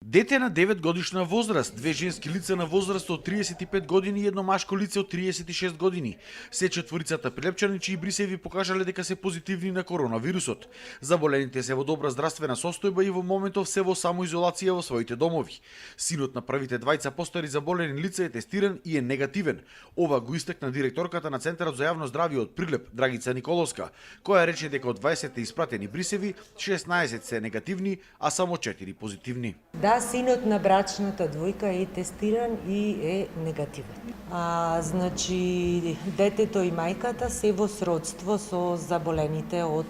Дете на 9 годишна возраст, две женски лица на возраст од 35 години и едно машко лице од 36 години. Се четворицата прилепчани чии брисеви покажале дека се позитивни на коронавирусот. Заболените се во добра здравствена состојба и во моментов се во самоизолација во своите домови. Синот на првите двајца постари заболени лица е тестиран и е негативен. Ова го истакна директорката на Центарот за јавно здравје од Прилеп, Драгица Николовска, која рече дека од 20 испратени брисеви, 16 се негативни, а само 4 позитивни. Да, синот на брачната двојка е тестиран и е негативен. Значи, детето и мајката се во сродство со заболените од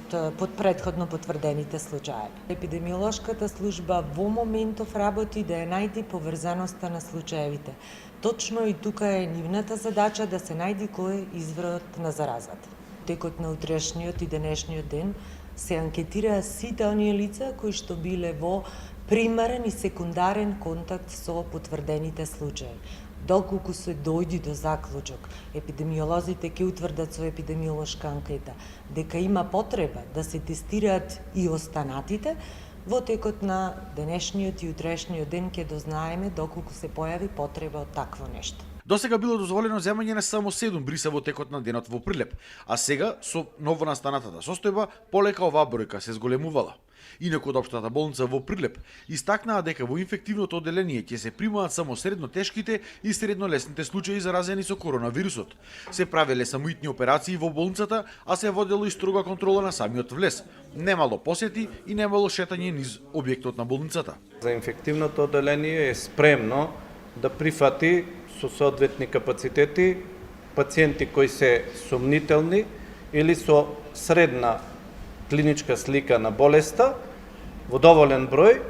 предходно потврдените случаи. Епидемиолошката служба во моментов работи да ја најди поврзаноста на случаевите. Точно и тука е нивната задача да се најди кој е изворот на заразата. Текот на утрешниот и денешниот ден се анкетираа сите оние лица кои што биле во примарен и секундарен контакт со потврдените случаи. Доколку се дојди до заклучок, епидемиолозите ќе утврдат со епидемиолошка анкета дека има потреба да се тестираат и останатите, во текот на денешниот и утрешниот ден ќе дознаеме доколку се појави потреба од такво нешто. Досега било дозволено земање на само 7 бриса во текот на денот во Прилеп, а сега со новонастанатата состојба полека оваа бројка се зголемувала. Инаку од општата болница во Прилеп истакнаа дека во инфективното одделение ќе се примаат само средно тешките и средно лесните случаи заразени со коронавирусот. Се правеле самоитни операции во болницата, а се водело и строга контрола на самиот влез. Немало посети и немало шетање низ објектот на болницата. За инфективното одделение е спремно да прифати со соодветни капацитети пациенти кои се сомнителни или со средна клиничка слика на болеста во доволен број,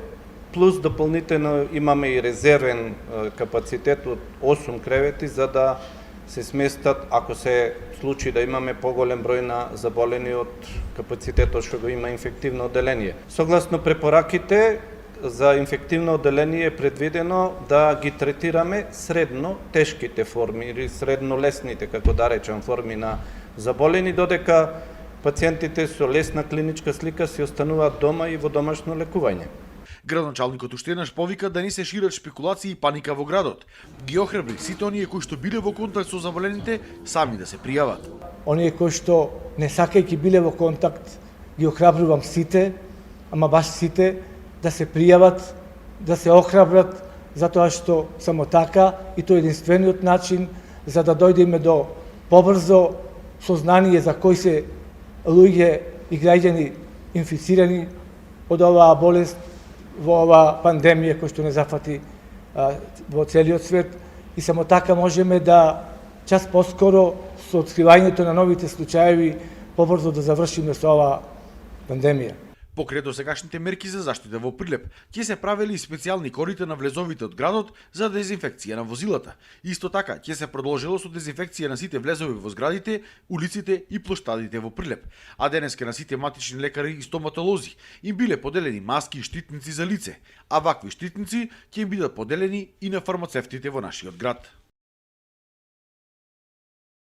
плюс дополнително имаме и резервен капацитет од 8 кревети за да се сместат ако се случи да имаме поголем број на заболени од капацитетот што го има инфективно одделение. Согласно препораките за инфективно одделение е предвидено да ги третираме средно тешките форми или средно лесните, како да речам, форми на заболени, додека пациентите со лесна клиничка слика се остануваат дома и во домашно лекување. Градоначалникот уште еднаш повика да не се шират шпекулации и паника во градот. Ги охрабри сите оние кои што биле во контакт со заболените сами да се пријават. Оние кои што не сакајќи биле во контакт, ги охрабрувам сите, ама баш сите, да се пријават, да се охрабрат, затоа што само така и тоа е единствениот начин за да дојдеме до побрзо сознание за кои се луѓе и граѓани инфицирани од оваа болест во оваа пандемија која што не зафати во целиот свет и само така можеме да час поскоро со откривањето на новите случаеви побрзо да завршиме со оваа пандемија. Покрај досегашните мерки за заштита во Прилеп, ќе се правели и специјални корите на влезовите од градот за дезинфекција на возилата. Исто така, ќе се продолжило со дезинфекција на сите влезови во зградите, улиците и плоштадите во Прилеп. А денеска на сите матични лекари и стоматолози им биле поделени маски и штитници за лице, а вакви штитници ќе им бидат поделени и на фармацевтите во нашиот град.